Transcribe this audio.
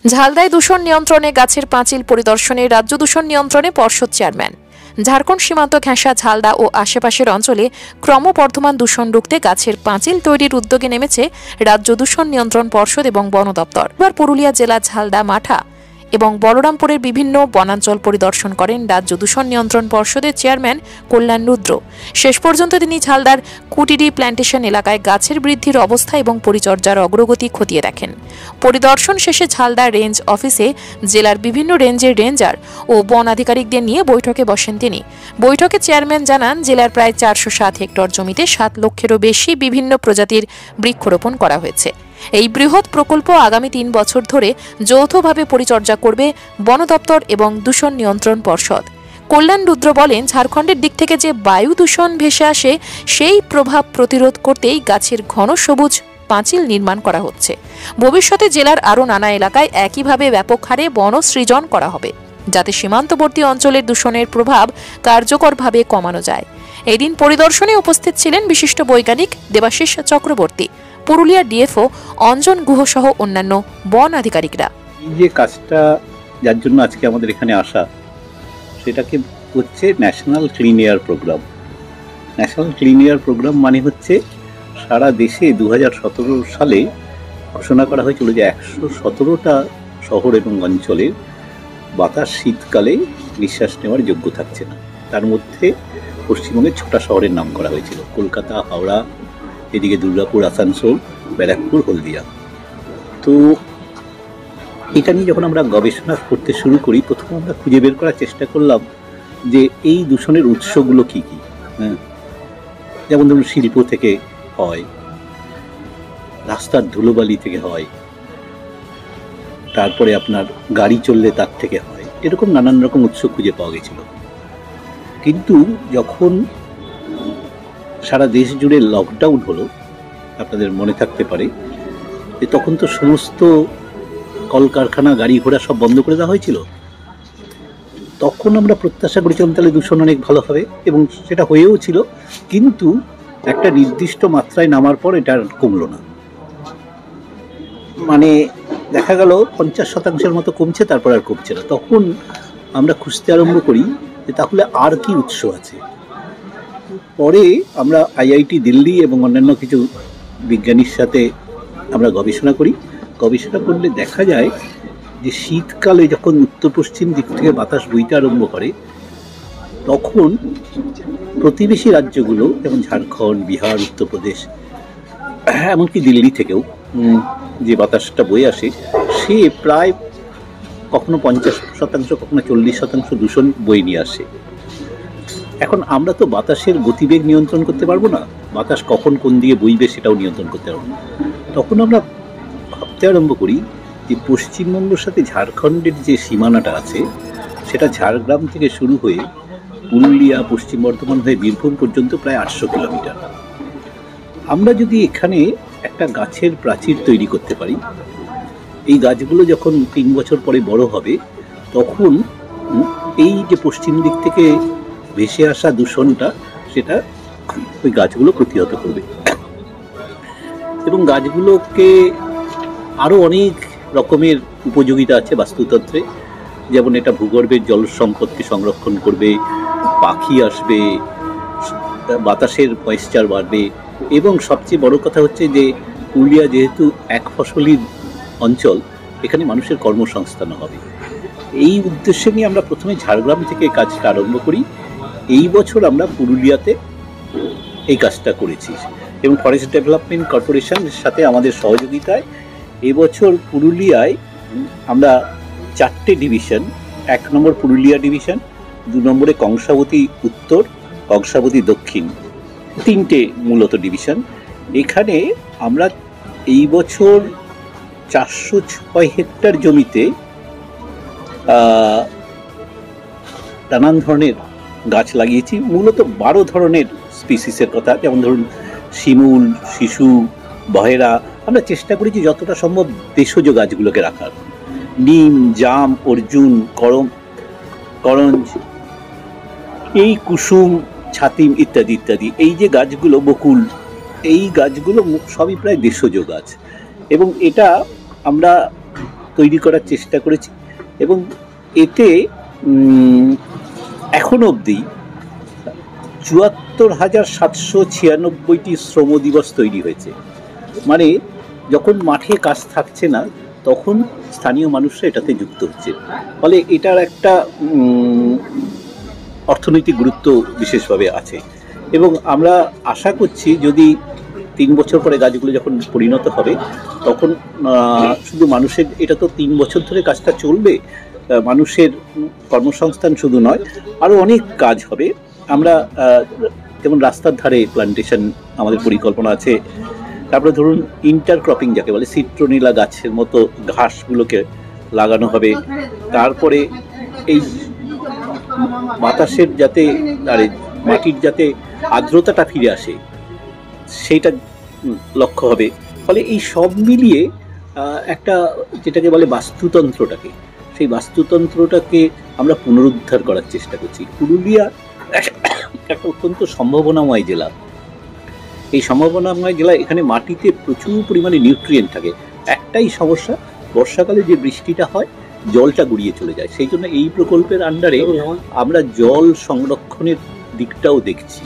ঝালদায় দূষণ নিয়ন্ত্রণে গাছের পাঁচিল পরিদর্শনে রাজ্য দূষণ নিয়ন্ত্রণে পর্ষদ চেয়ারম্যান। ঝাড়খণ্ড সীমান্ত ঘেঁষা ঝালদা ও আশেপাশের অঞ্চলে ক্রমবর্ধমান দূষণ রুখতে গাছের পাঁচিল তৈরির উদ্যোগে নেমেছে রাজ্য দূষণ নিয়ন্ত্রণ পর্ষদ এবং বন দপ্তর। এবার পুরুলিয়া জেলা ঝালদা মাঠা এবং বলরামপুরের বিভিন্ন বনাঞ্চল পরিদর্শন করেন রাজ্য দূষণ নিয়ন্ত্রণ পর্ষদের চেয়ারম্যান কল্যাণ রুদ্র। শেষ পর্যন্ত তিনি ঝালদার কুটিডি প্ল্যান্টেশন এলাকায় গাছের বৃদ্ধির অবস্থা এবং পরিচর্যার অগ্রগতি খতিয়ে দেখেন। পরিদর্শন শেষে ঝালদা রেঞ্জ অফিসে জেলার বিভিন্ন রেঞ্জের রেঞ্জার ও বন আধিকারিকদের নিয়ে বৈঠকে বসেন তিনি। বৈঠকে চেয়ারম্যান জানান, জেলার প্রায় 407 হেক্টর জমিতে 7 লক্ষেরও বেশি বিভিন্ন প্রজাতির বৃক্ষরোপণ করা হয়েছে। এই বৃহৎ প্রকল্প আগামী 3 বছর ধরে যৌথভাবে পরিচর্যা করবে বন দপ্তর এবং দূষণ নিয়ন্ত্রণ পর্ষদ। কল্যাণ রুদ্র বলেন, ঝাড়খণ্ডের দিক থেকে যে বায়ু দূষণ ভেসে আসে সেই প্রভাব প্রতিরোধ করতেই গাছের ঘন সবুজ পাঁচিল নির্মাণ করা হচ্ছে। ভবিষ্যতে জেলার আরও নানা এলাকায় একইভাবে ব্যাপক হারে বন সৃজন করা হবে, যাতে সীমান্তবর্তী অঞ্চলের দূষণের প্রভাব কার্যকরভাবে কমানো যায়। এদিন পরিদর্শনে উপস্থিত ছিলেন বিশিষ্ট বৈজ্ঞানিক দেবাশিস চক্রবর্তী, পুরুলিয়া ডিএফও অঞ্জন গুহ সহ অন্যান্য বন আধিকারিকরা। এই যে কাজটা যার জন্য আজকে আমাদের এখানে আসা, সেটাকে হচ্ছে national clean air program. National clean air program মানে হচ্ছে সারা দেশে 2017 সালে ঘোষণা করা হয়েছিল যে 117টা শহর এবং অঞ্চলের বাতাস শীতকালে নিঃশ্বাস নেওয়ার যোগ্য থাকছে না। তার মধ্যে পশ্চিমবঙ্গের 6টা শহরের নাম করা হয়েছিল: কলকাতা, হাওড়া, এদিকে দুর্গাপুর, আসানসোল, ব্যারাকপুর, হলদিয়া। তো এটা নিয়ে যখন আমরা গবেষণা করতে শুরু করি, প্রথমে আমরা খুঁজে বের করার চেষ্টা করলাম যে এই দূষণের উৎসগুলো কী কী। যেমন ধরুন, শিল্প থেকে হয়, রাস্তার ধুলোবালি থেকে হয়, তারপরে আপনার গাড়ি চললে তার থেকে হয়, এরকম নানান রকম উৎস খুঁজে পাওয়া গেছিল। কিন্তু যখন সারা দেশ জুড়ে লকডাউন হলো, আপনাদের মনে থাকতে পারে যে তখন তো সমস্ত কলকারখানা, গাড়ি ঘোড়া সব বন্ধ করে দেওয়া হয়েছিল। তখন আমরা প্রত্যাশা করেছিলাম তাহলে দূষণ অনেক ভালো হবে, এবং সেটা হয়েও ছিল। কিন্তু একটা নির্দিষ্ট মাত্রায় নামার পর এটা আর কমলো না। মানে দেখা গেল 50% মতো কমছে, তারপর আর কমছে না। তখন আমরা খুঁজতে আরম্ভ করি যে তাহলে আর কি উৎস আছে। পরে আমরা আইআইটি দিল্লি এবং অন্যান্য কিছু বিজ্ঞানীর সাথে আমরা গবেষণা করি। গবেষণা করলে দেখা যায় যে শীতকালে যখন উত্তর পশ্চিম দিক থেকে বাতাস বইতে আরম্ভ করে, তখন প্রতিবেশী রাজ্যগুলো যেমন ঝাড়খণ্ড, বিহার, উত্তরপ্রদেশ, এমনকি দিল্লি থেকেও যে বাতাসটা বয়ে আসে, সে প্রায় কখনো 50%, কখনো 40% দূষণ বয়ে নিয়ে আসে। এখন আমরা তো বাতাসের গতিবেগ নিয়ন্ত্রণ করতে পারবো না, বাতাস কখন কোন দিকে বইবে সেটাও নিয়ন্ত্রণ করতে পারবো না। তখন আমরা ভাবতে আরম্ভ করি যে পশ্চিমবঙ্গের সাথে ঝাড়খণ্ডের যে সীমানাটা আছে, সেটা ঝাড়গ্রাম থেকে শুরু হয়ে পুরুলিয়া, পশ্চিম বর্ধমান হয়ে বীরভূম পর্যন্ত প্রায় 800 কিলোমিটার। আমরা যদি এখানে একটা গাছের প্রাচীর তৈরি করতে পারি, এই গাছগুলো যখন 3 বছর পরে বড় হবে, তখন এই যে পশ্চিম দিক থেকে ভেসে আসা দূষণটা, সেটা ওই গাছগুলো প্রতিহত করবে। এবং গাছগুলোকে আরও অনেক রকমের উপযোগিতা আছে বাস্তুতন্ত্রে। যেমন এটা ভূগর্ভের জল সম্পদকে সংরক্ষণ করবে, পাখি আসবে, বাতাসের ময়েশ্চার বাড়বে, এবং সবচেয়ে বড় কথা হচ্ছে যে পুরুলিয়া যেহেতু এক ফসলির অঞ্চল, এখানে মানুষের কর্মসংস্থান হবে। এই উদ্দেশ্যে নিয়ে আমরা প্রথমে ঝাড়গ্রাম থেকে কাজটা আরম্ভ করি। এই বছর আমরা পুরুলিয়াতে এই কাজটা করেছি, এবং ফরেস্ট ডেভেলপমেন্ট কর্পোরেশনের সাথে আমাদের সহযোগিতায় এবছর পুরুলিয়ায় আমরা 4টে ডিভিশন, 1 নম্বর পুরুলিয়া ডিভিশন, 2 নম্বরে কংসাবতী উত্তর, কংসাবতী দক্ষিণ, 3টে মূলত ডিভিশন। এখানে আমরা এই বছর 406 হেক্টর জমিতে নানান ধরনের গাছ লাগিয়েছি। মূলত 12 ধরনের স্পিসিসের কথা, যেমন ধরুন শিমুল, শিশু, বহেরা। আমরা চেষ্টা করেছি যতটা সম্ভব দেশজ গাছগুলোকে রাখার। নিম, জাম, অর্জুন, করঞ্জ, এই কুসুম, ছাতিম ইত্যাদি ইত্যাদি। এই যে গাছগুলো, বকুল, এই গাছগুলো সবই প্রায় দেশজ গাছ। এবং এটা আমরা তৈরি করার চেষ্টা করেছি এবং এতে এখন অবধি ৭৪,৭৯৬টি শ্রম দিবস তৈরি হয়েছে। মানে যখন মাঠে কাজ থাকছে না তখন স্থানীয় মানুষরা এটাতে যুক্ত হচ্ছে, ফলে এটার একটা অর্থনৈতিক গুরুত্ব বিশেষভাবে আছে। এবং আমরা আশা করছি যদি ৩ বছর পরে গাছগুলো যখন পরিণত হবে তখন শুধু মানুষের, এটা তো ৩ বছর ধরে কাজটা চলবে, মানুষের কর্মসংস্থান শুধু নয়, আরও অনেক কাজ হবে। আমরা যেমন রাস্তার ধারে প্লান্টেশন আমাদের পরিকল্পনা আছে, তারপরে ধরুন ইন্টারক্রপিং যাকে বলে, সিট্রোনিলা গাছের মতো ঘাসগুলোকে লাগানো হবে। তারপরে এই বাতাসের যাতে মাটির যাতে আর্দ্রতাটা ফিরে আসে সেইটা লক্ষ্য হবে। ফলে এই সব মিলিয়ে একটা যেটাকে বলে বাস্তুতন্ত্রটাকে, সেই বাস্তুতন্ত্রটাকে আমরা পুনরুদ্ধার করার চেষ্টা করছি। পুরুলিয়া একটা অত্যন্ত সম্ভাবনাময় জেলা। এই সম্ভাবনাময় জেলা, এখানে মাটিতে প্রচুর পরিমাণে নিউট্রিয়েন্ট থাকে। একটাই সমস্যা, বর্ষাকালে যে বৃষ্টিটা হয় জলটা গড়িয়ে চলে যায়। সেই জন্য এই প্রকল্পের আন্ডারে আমরা জল সংরক্ষণের দিকটাও দেখছি।